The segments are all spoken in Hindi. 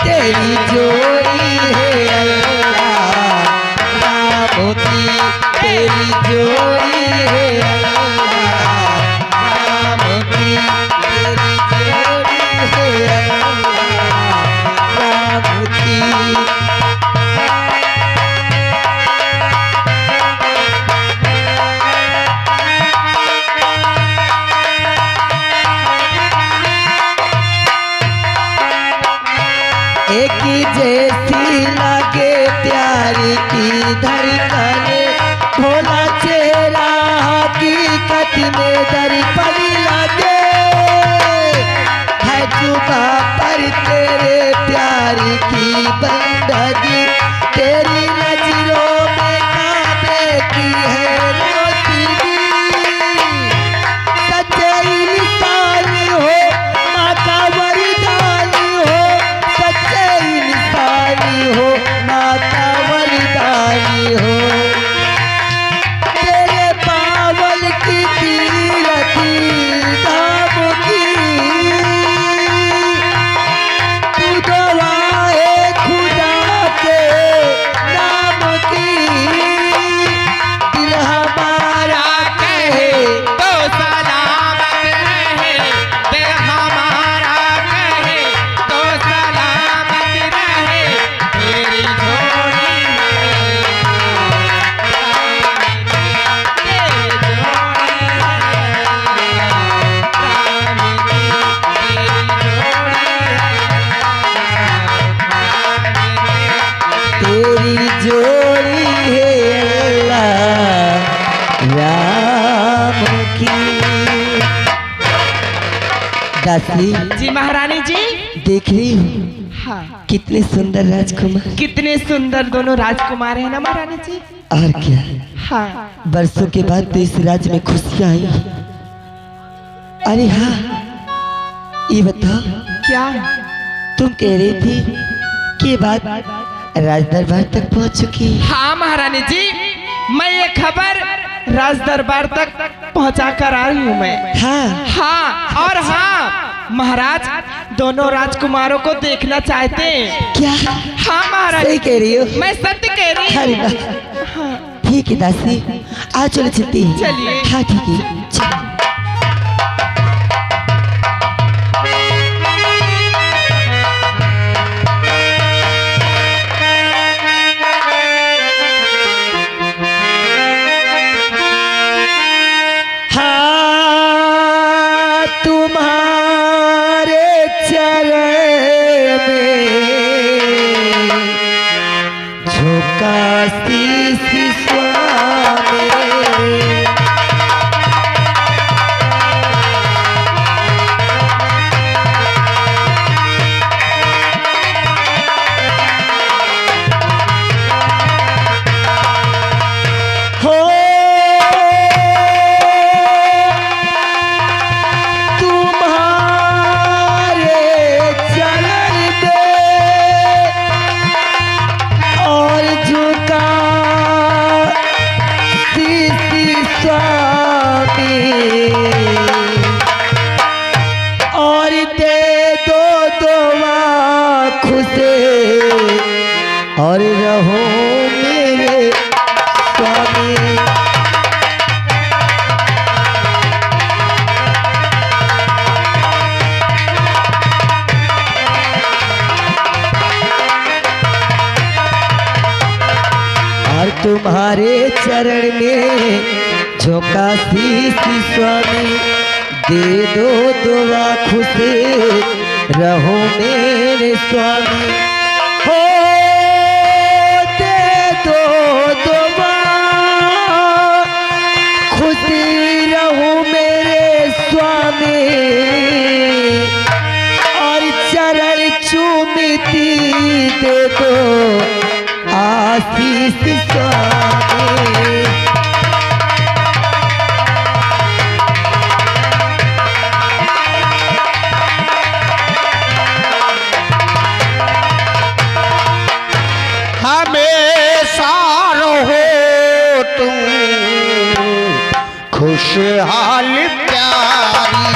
तेरी जोड़ी है अल्लाह राम की, तेरी जोड़ी है अल्लाह राम की, तेरी जोड़ी है अल्लाह राम की। एक जैसी लागे प्यारी की धड़कन, भोला चेहरा हकीकत में दर्पण लगे, है जुबां पर तेरे प्यारी की बंदगी, तेरी नजरों में काबे की है रोशनी, सच्चे इंसान हो माँ का वरदान हो, सच्चे इंसान हो माँ का वरदान हो, तेरे पावल की तीरथी धाम की, तू गवाए खुदा के नाम की, दिल हमारा कहे तो सलामत रहे, दिल हमारा कहे तो सलामत रहे, तेरी जोड़ी तेरी जोड़ी है अल्लाह राम की। दासी जी महारानी जी। देख रही हूँ हाँ, कितने सुंदर राजकुमार, कितने सुंदर दोनों राजकुमार हैं ना महारानी जी। और क्या हाँ, बरसों के बाद तो इस राज्य में खुशियां आई। अरे हाँ, ये बताओ क्या? तुम कह रही थी कि बात राज दरबार तक पहुंच चुकी है। हाँ महारानी जी, मैं ये खबर राज दरबार तक पहुंचा कर आ रही हूँ मैं। हाँ हाँ, और हाँ महाराज, दोनों राजकुमारों को देखना चाहते हैं। क्या? हाँ महाराज, सही कह रही हो। मैं सत्य कह रही अरे हूँ। वाह, हाँ, ठीक है दासी, आज चलो चलते हैं। चलिए। हाँ ठीक है, चलो। हाँ, तुम्हारे चरण में झुका शीश स्वामी, हो तुम्हारे चरण में और झुका शीश स्वामी, और दे दो दुआ खुशे और रहो मेरे स्वामी। और तुम्हारे चरण में झोंका शीश स्वामी, दे दो दुआ खुशे रहो मेरे स्वामी, हो दे दो दुआ खुशी रहो मेरे स्वामी, और चरण चूमती दे दो आशीष स्वामी। हमेशा रहो तुम खुशहाल प्यारी,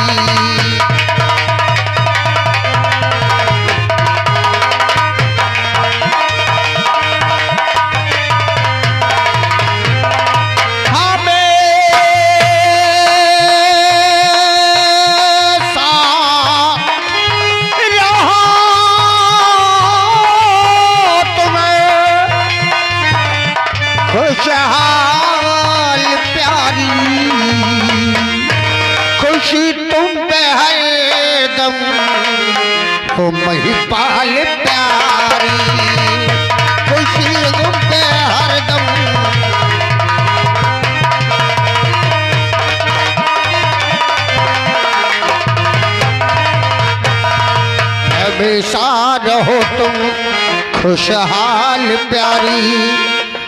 हाल प्यारी खुशी तुम पे हरदम हमेशा रहो तुम खुशहाल प्यारी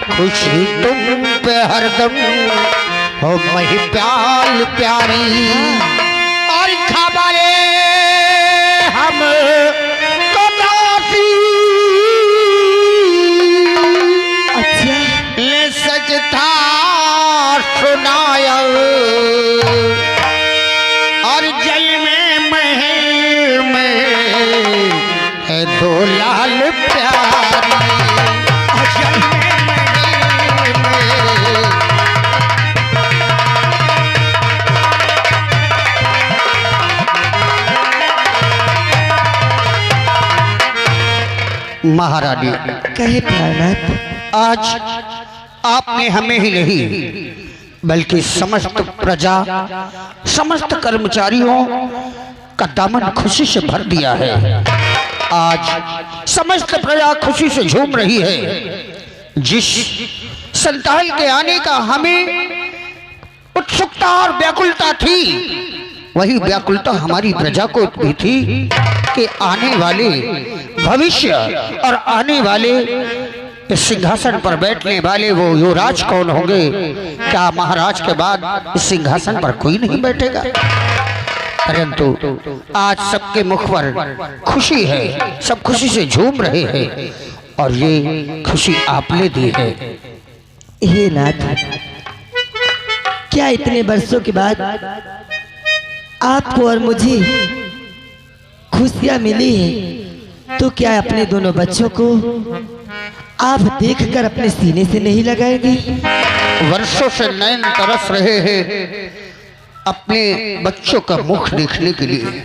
खुशी तुम पे हरदम हो मही प्याल प्यारी और खबरे हम तो नासी अच्छा ले सजता सुनाया और जल में महल में है दो लाल प्यारी जल में महल में महारानी कहे प्राणनाथ। आज आपने हमें ही नहीं बल्कि समस्त प्रजा समस्त कर्मचारियों का दामन खुशी से भर दिया है। आज समस्त प्रजा खुशी से झूम रही है। जिस संताल के आने का हमें उत्सुकता और व्याकुलता थी वही व्याकुलता हमारी प्रजा को भी थी कि आने वाले भविष्य और आने वाले इस सिंहासन पर बैठने वाले वो युवराज कौन होंगे। क्या महाराज के बाद इस सिंहासन पर कोई नहीं बैठेगा। परंतु आज सबके मुख पर खुशी है, सब खुशी से झूम रहे हैं और ये खुशी आपने दी है। हे नाथ, क्या इतने वर्षों के बाद आपको और मुझे खुशियां मिली है तो क्या अपने दोनों बच्चों को आप देखकर अपने सीने से नहीं लगाएंगे। वर्षों से नैन तरस रहे हैं अपने बच्चों का मुख देखने के लिए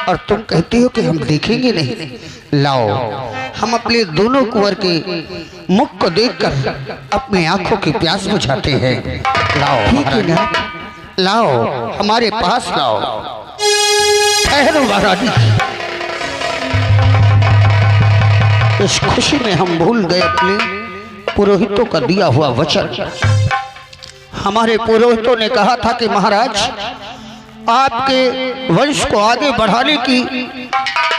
और तुम कहती हो कि हम देखेंगे नहीं। लाओ हम अपने दोनों कुंवर के मुख को देखकर अपनी आंखों की प्यास बुझाते हैं। लाओ महारानी, लाओ हमारे पास लाओ। ठहरो महारानी, इस खुशी में हम भूल गए अपने पुरोहितों का दिया हुआ वचन। हमारे पुरोहितों ने कहा था कि महाराज आपके वंश को आगे बढ़ाने की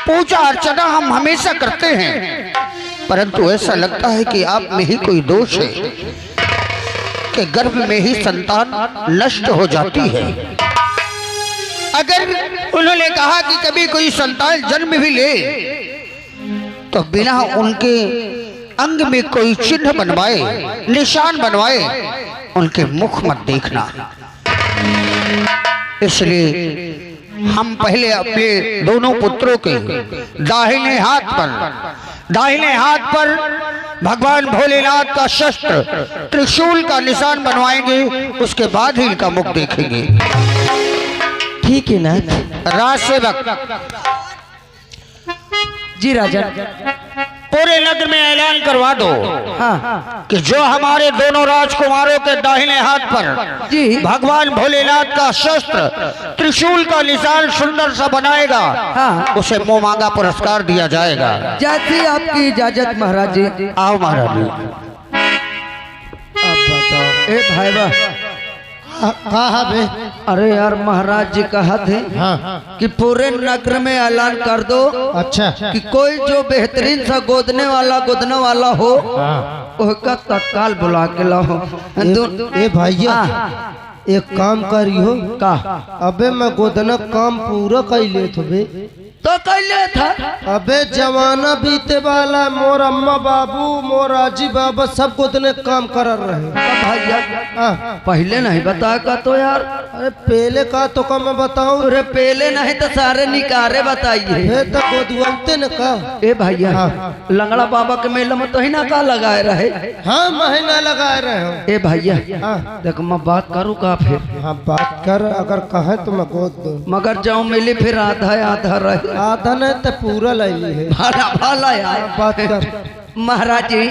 पूजा अर्चना हम हमेशा करते हैं, परंतु ऐसा लगता है कि आप में ही कोई दोष है कि गर्भ में ही संतान नष्ट हो जाती है। अगर उन्होंने कहा कि कभी कोई संतान जन्म भी ले तो बिना उनके अंग में कोई चिन्ह बनवाए, निशान बनवाए उनके मुख मत देखना। इसलिए हम पहले अपने दोनों पुत्रों के दाहिने हाथ पर भगवान भोलेनाथ का शस्त्र त्रिशूल का निशान बनवाएंगे, उसके बाद ही इनका मुख देखेंगे। ठीक है नाथ। राज सेवक जी राजा, पूरे नगर में ऐलान करवा दो हाँ कि जो हमारे दोनों राजकुमारों के दाहिने हाथ पर जी भगवान भोलेनाथ का शस्त्र त्रिशूल का निशान सुंदर सा बनाएगा, हाँ। उसे मुंह मांगा पुरस्कार दिया जाएगा। जैसी आपकी इजाजत महाराज जी। आओ महाराज। अब बताओ ए भाई वाह, कहा बे? अरे यार महाराज जी कहा थे कि पूरे नगर में ऐलान कर दो अच्छा कि कोई जो बेहतरीन सा गोदने वाला हो उसका तत्काल बुला के लाओ। ए भैया एक काम करियो का अबे मैं गोदना काम पूरा कर ले तो बे तो कैले था। अबे जमाना बीते वाला, मोर अम्मा बाबू मोर आजी बाबा सब गोदने काम कर रहे। भैया हाँ। पहले नहीं बताया का तो यार। अरे पहले का तो का मैं बताऊं। अरे पहले नहीं तो सारे निकारे बताइए। तो गोदवंते न का। ए भैया हाँ। लंगड़ा बाबा के मेला में तो ही ना का लगाए रहे। हाँ महीना लगाए रहे हो। ए भैया हाँ। देख मैं बात करूँ का फिर। हाँ बात कर, अगर कहे तो मैं गोद दो, मगर जाऊँ मिली फिर आधा रहे। आधा नहीं तो पूरा लाई है। भला यार बात कर। महाराज जी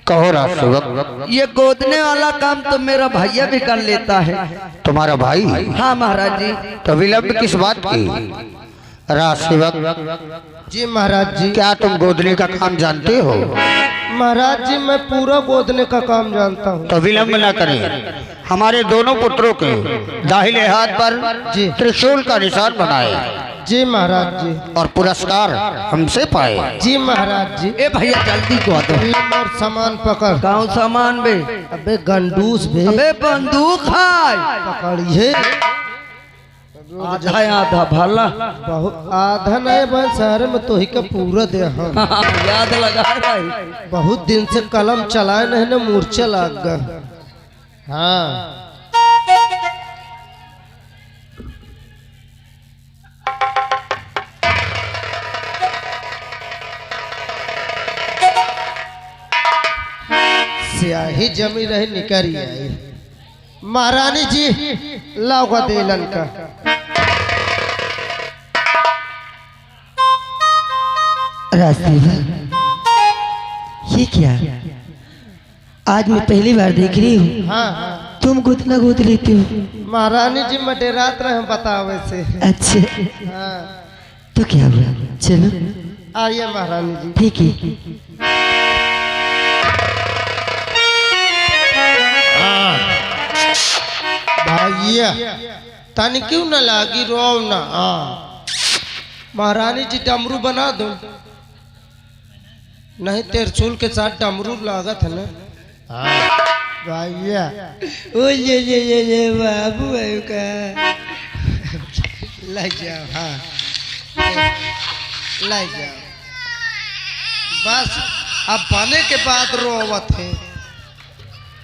कहो राजसेवक। ये गोदने वाला काम तो मेरा भैया भी कर लेता है। तुम्हारा भाई? हाँ महाराज जी। तो विलंब किस बात की? राजसेवक जी महाराज जी। क्या तुम गोदने का काम जानते हो? महाराज जी मैं पूरा गोदने का काम जानता हूँ। तो विलंब न करें, हमारे दोनों पुत्रों के दाहिने हाथ पर जी त्रिशूल का निशान बनाए जी महाराज जी। और पुरस्कार हमसे पाए। जी महाराज जी। ए भैया जल्दी को दो। और सामान पकड़। गाँव सामान बे। अबे गंडूस बे। अबे बंदूक है। पकड़िए। आधा आधा भला। बहुत आधा नहीं बन शहर में तो ही का पूरा दे। हाँ याद लगा रही। बहुत दिन से कलम चलाए नहीं ना मूर्छा लग गए। हाँ स्याही जमी रही निकरी आई। महारानी जी लाओ का देलन का। राजसेवक, ये क्या? आज मैं पहली बार देख रही हूँ हाँ हाँ तुम गोदना गोद लेते हो। महारानी जी मैं डेरात रहे बतावे से। अच्छा, हाँ तो क्या हुआ? चलो आइए महारानी जी। ठीक है। भैया तन क्यों न लागी रो ना। हाँ महारानी जी डमरू बना दो। नहीं त्रिशूल के साथ डमरू लागत है ना। भैया ओ ये बाबू का ले जाओ। हाँ ले जाओ बस। अब बने के बाद रोवत है।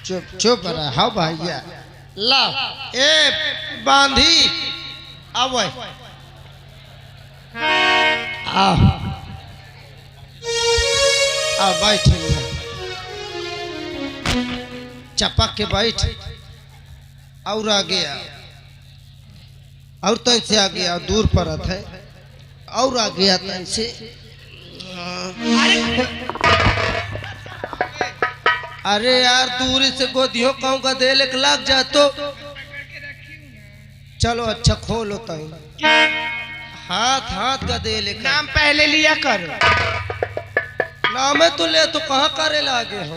चुप चुप रहा। हाँ भैया ला ए बांधी अब आ बैठ चपक के बैठ। और आ गया और तन से आ गया दूर परत है। और आ गया तन से। अरे यार दूरी से गोदियों कहूँ का दे लेक लग जा तो चलो। अच्छा खोल होता है। हाथ हाथ का दे ले। नाम पहले लिया कर। नाम है तो ले तो कहाँ करे लागे हो।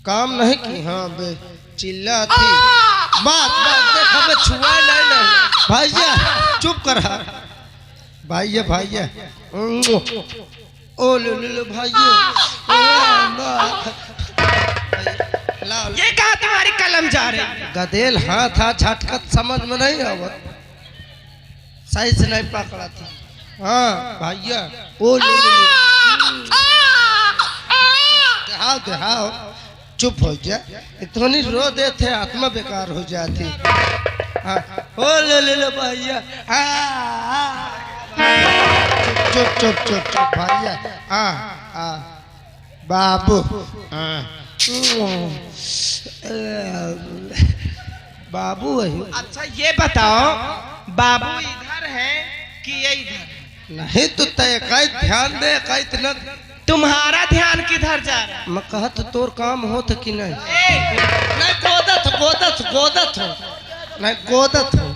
काम नहीं की। हाँ बे चिल्ला थी बात बात देखा बे छुआ नहीं भैया चुप कर। भैया भैया ओ लो भैया ये कहा तुम्हारी कलम जा रही। गदेल हाथ हाथ झटकत समझ में नहीं आवत। सही से नहीं पकड़ा था। हाँ भैया ओ देहाओ चुप हो जा। इतनी रो देते आत्मा बेकार हो जाती। हाँ ओ ले भैया। चुप चुप चुप चुप भैया। बाबू बाबू वही। अच्छा ये बताओ बाबू इधर है कि ये इधर? नहीं तो तय कई ध्यान दे कई इतना। तुम्हारा ध्यान किधर जा रहा है? मैं कहा तो तोर काम हो तो कि नहीं। नहीं गोदत गोदत गोदत हो नहीं गोदत हो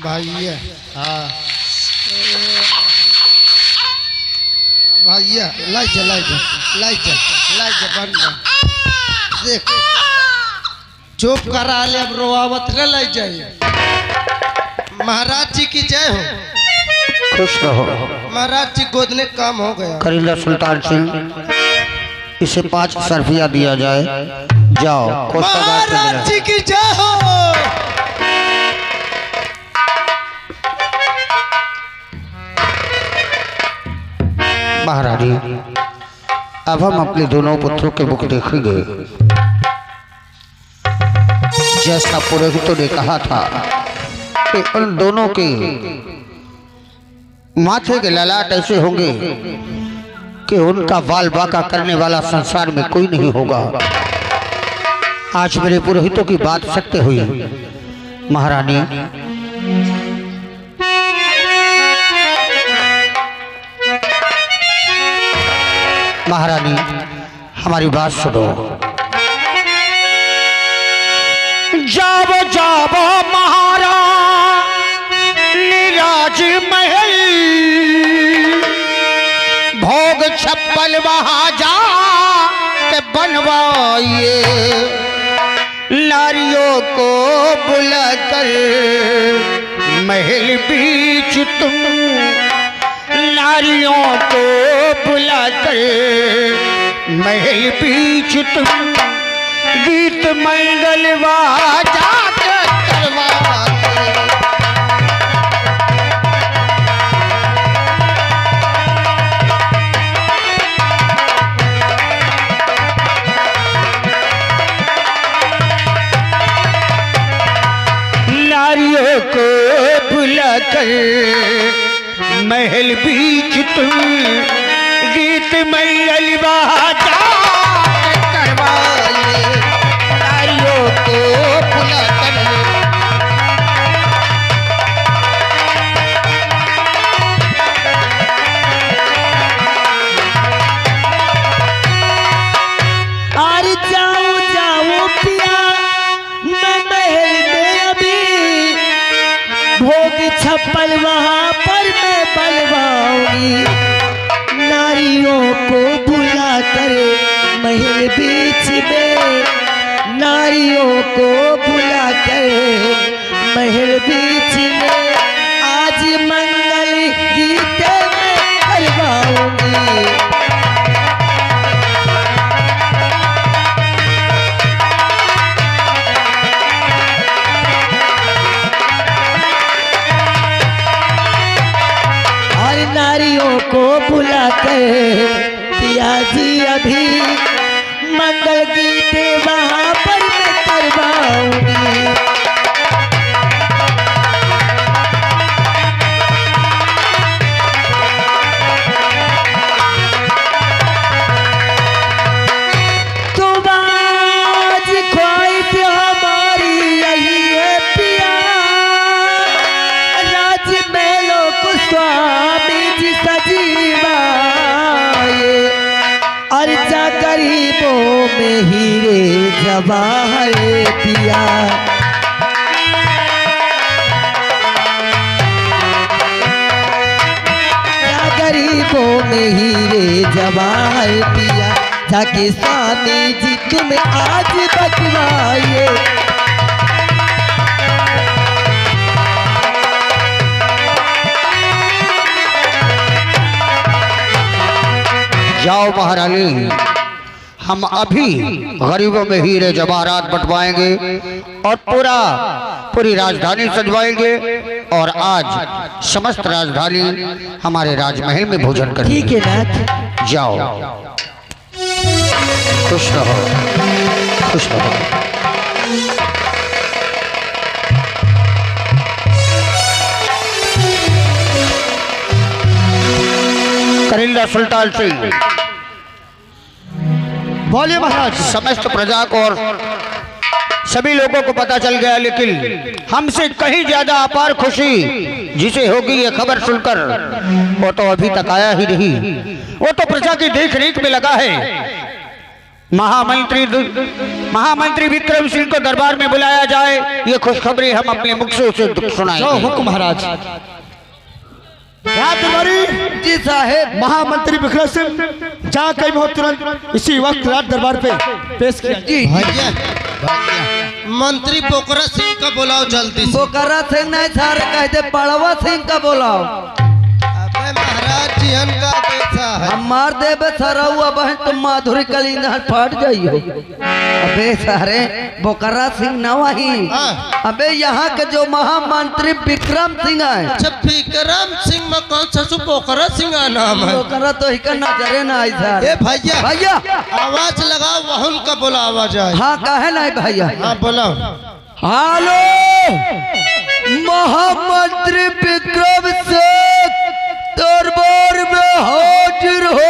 भैया। हाँ भैया लाई जा बन देख। चुप करा ले अब रोआवत न लाई जाइए। महाराज जी की जय हो। खुश रहो। महाराज जी गोदने काम हो गया। करीला सुल्तान सिंह इसे 5 रुपया दिया जाए। जाओ महाराज जी की जय हो। महारानी, अब हम अपने दोनों पुत्रों के मुख देखेंगे। जैसा पुरोहितों ने कहा था कि उन दोनों के माथे के ललाट ऐसे होंगे कि उनका बाल बाका करने वाला संसार में कोई नहीं होगा। आज मेरे पुरोहितों की बात सत्य हुई। महारानी, महारानी हमारी बात सुनो। जाबो जाबो महारानी राजमहल भोग छप्पल वहां जा के बनवाइए नारियों को बुलाकर महल बीच तुम नारियों को बुलाकर महल बीच तुम गीत मंगलवा जाकर करवाइए नारियों को बुलाकर महल बीच तुम गीत मंगलवा जाकर करवाइए नारियों को बुलाकर और जाओ जाओ पिया मैं महल में अभी भोग छप्पल वहां पर मैं बलवाऊंगी नारियों को बुलाकर महल बीच में नारियों को बुलाकर महल बीच में आज मंगल गीत मैं करवाऊंगी नारियों को बुलाकर पिया जी अभी मंगल गीत वहां पर मैं करवाऊंगी तो आज ख्वाहिश हमारी यही है पिया राज महलों को स्वामी सजीवाए और जा गरीबों में हीरे जवाहर पिया जा गरीबों में हीरे जवाहर पिया ताकि स्वामी जी तुम आज बचवाइए जाओ महारानी हम अभी गरीबों में हीरे जवाहरात बंटवाएंगे और पूरी राजधानी सजवाएंगे और आज समस्त राजधानी हमारे राजमहल में भोजन करेंगे ठीक है नाथ जाओ खुश रहो खुश रहो करिंदा सुल्तान सिंह बोलिए महाराज। समस्त प्रजा को और सभी लोगों को पता चल गया लेकिन हमसे कहीं ज्यादा अपार खुशी जिसे होगी ये खबर सुनकर वो तो अभी तक आया ही नहीं वो तो प्रजा की देख रेख में लगा है महामंत्री विक्रम सिंह को दरबार में बुलाया जाए ये खुशखबरी हम अपने मुख से उसे सुनाएंगे हुक्म महाराज। जी साहेब महामंत्री विक्रम सिंह जा कहीं बहुत तुरंत इसी वक्त रात दरबार पे पेश किया जी। भैया मंत्री पोखरा सिंह का बुलाओ जल्दी से। बोकरा सिंह नहीं सारे कहते पड़वा सिंह का बुलाओ अबे महाराज जी का कैसा है हम मार देबे सरौआ बहन तुम माधुरी कलिंदा फट जाइयो अबे सारे बोकरा सिंह न वही अबे यहाँ के जो महामंत्री विक्रम सिंह है अच्छा विक्रम सिंह में कौन सा पोखरा सिंह का नाम है बोकरा तो ही का नजरे ना आई सर ए भैया भैया आवाज लगाओ वहन का बुलावा जाए। हाँ कहे नहीं भैया हाँ बुलाओ। हेलो महामंत्री विक्रम सिंह दरबार में हाजिर हो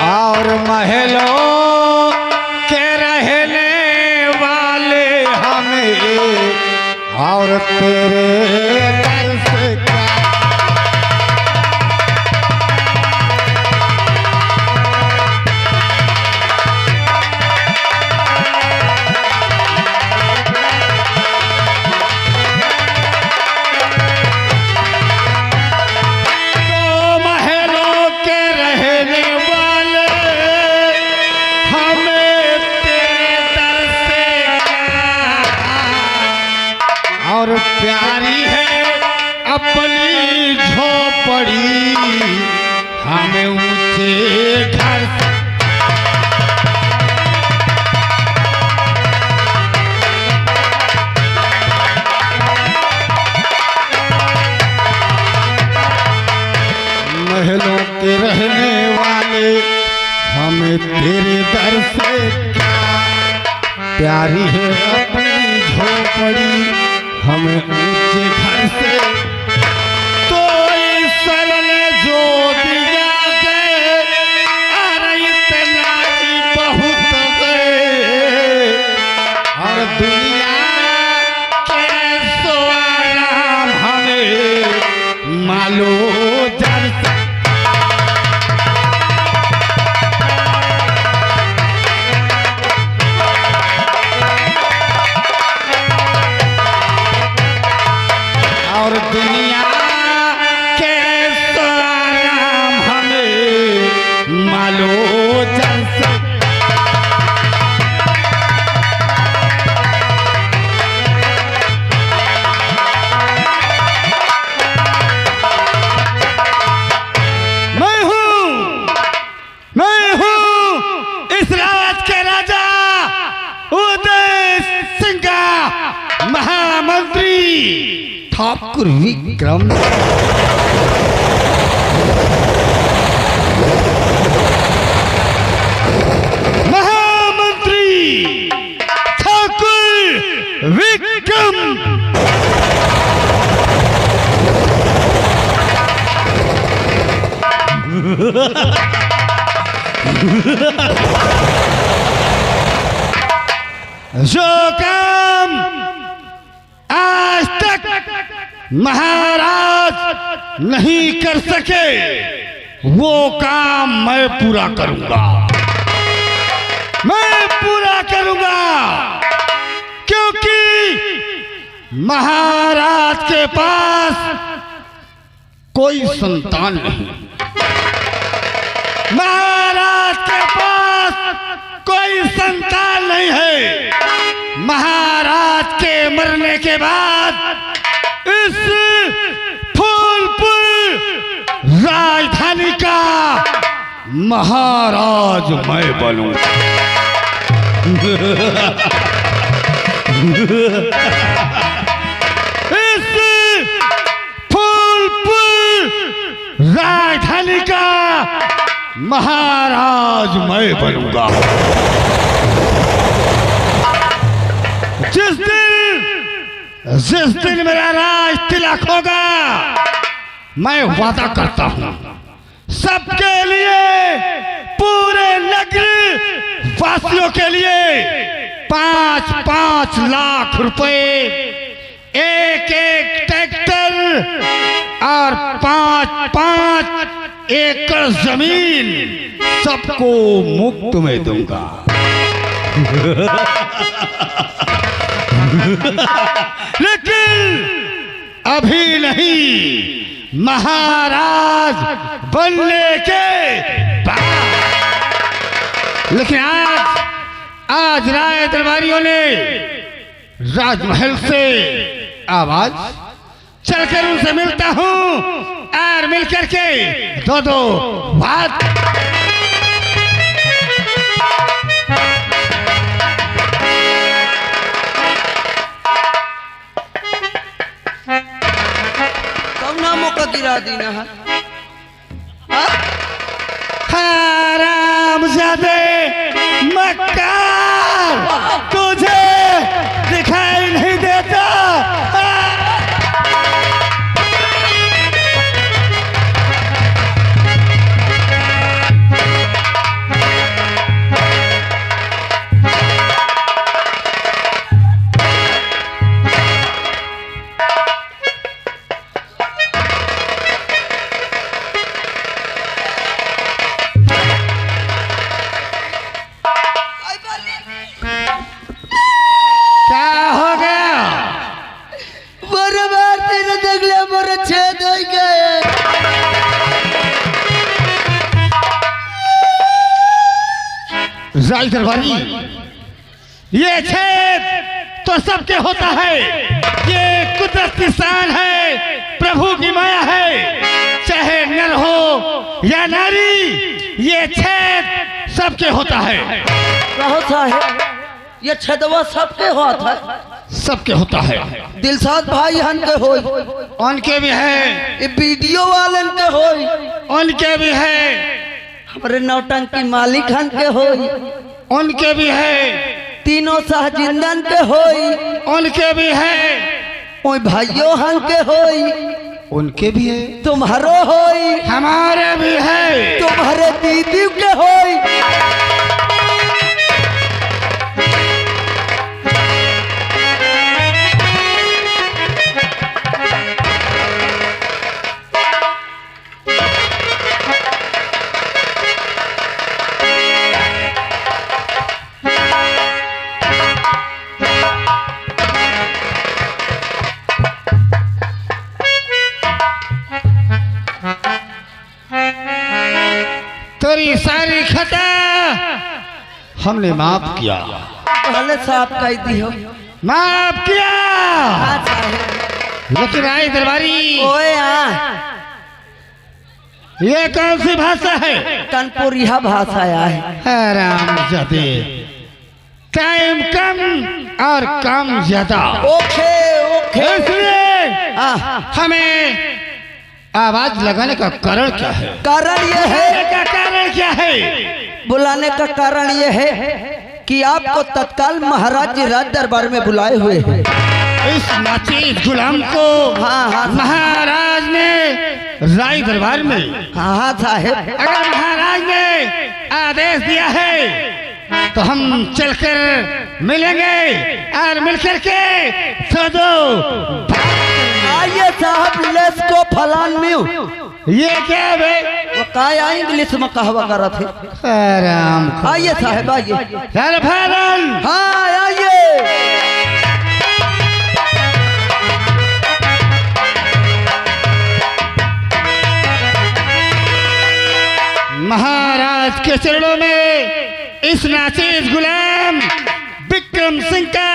और महलों के रहने वाले हमें और तेरे दर से क्या प्यारी है अपनी झोपड़ी हमें ऊंचे घर से महलों के रहने वाले हमें तेरे दर से क्या प्यारी है अपनी झोपड़ी हमें ऊंचे घर से तो ईश्वर ने जो दिया गए अरे इतना ही बहुत गए और दुनिया के सो आराम हमें मालो जर से और दुनिया के आराम हमें मालो जल से मैं हूँ इस राज के राजा उदय सिंह का महामंत्री ठाकुर विक्रम महामंत्री ठाकुर विक्रम जो काम आज तक महाराज नहीं कर सके वो काम मैं पूरा करूंगा क्योंकि महाराज के पास कोई संतान नहीं महाराज के पास कोई संतान नहीं है महाराज के मरने के बाद इस फूलपुर राजधानी का महाराज मैं बनूंगा इस फूलपुर राजधानी का महाराज मैं बनूंगा जिस दिन मेरा राज तिलक होगा मैं वादा करता हूं सबके लिए पूरे नगर वासियों के लिए 5-5 लाख रुपए एक ट्रैक्टर और 5-5 एकड़ जमीन सबको मुफ्त में दूंगा लेकिन अभी नहीं महाराज बनने के बाद लेकिन आज राय दरबारियों ने राजमहल से आवाज चलकर उनसे मिलता हूँ और मिलकर के दो बात मौका गिरा दीना है हरामजादे मक्कार तुझे दिखाई नहीं देता राज दरबारी ये छेद तो सबके होता है, ये कुदरत की शान है, प्रभु की माया है। चाहे नर हो या नारी, ये छेद सबके होता है। रहो साहेब, ये छेदवा सबके होता है, सबके होता है। दिलसाद भाई हन के होई, उनके भी है, ये वीडियो वालन के होई, उनके भी है, हमारे नौटंकी मालिक हन के होई, उनके भी है, तीनों सहजिंदन के होई, उनके भी है, ओए भाइयों हन के होई, उनके भी है, तुम्हारो होई, हमारे भी है, तुम्हारे दीदी के होई। तेरी सारी खता हमने माफ किया, पहले साफ कह दी हो। माफ किया। हाँ साहेब। लेकिन आई दरबारी, ओए हाँ, ये कौन सी भाषा है? कानपुरिया भाषा है। राम जादे, टाइम कम और काम ज्यादा, ओके ओके। इसलिए हाँ, हमें आवाज लगाने का कारण क्या है? कारण ये है, का कारण क्या है? बुलाने का कारण ये है कि आपको तत्काल महाराज जी राज दरबार में बुलाए हुए हैं। इस नाचीज गुलाम को हाँ हाँ महाराज ने राय दरबार में, हाँ हाँ साहेब, अगर महाराज ने आदेश दिया है तो हम चलकर मिलेंगे और मिलकर के सदो। आइए साहब, लेस को फलान म्यू। ये क्या है बे? वो काया इंग्लिश में कहवा करा थे। राम, आइए साहेब आइए। हाँ, आइए। महाराज के चरणों में इस नाचीज गुलाम विक्रम सिंह का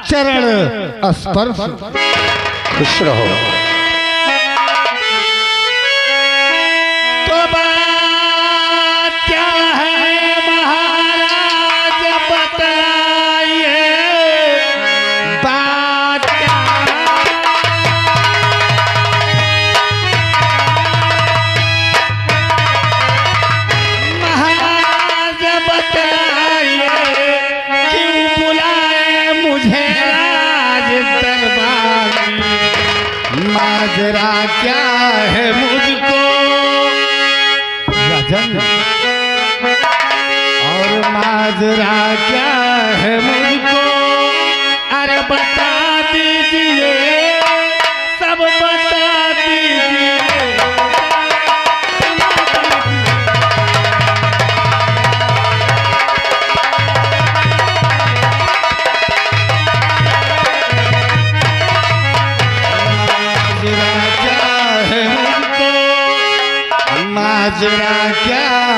चरण स्पर्श। खुश रहो। तो बात क्या है महाराज बताइए, बात क्या महाराज बताइए, क्यों बुलाए मुझे राज दरबार में, माजरा क्या है मुझको राजन, और माजरा क्या है मुझको, अरे बता दीजिए, सब बता दीजिए। माजरा क्या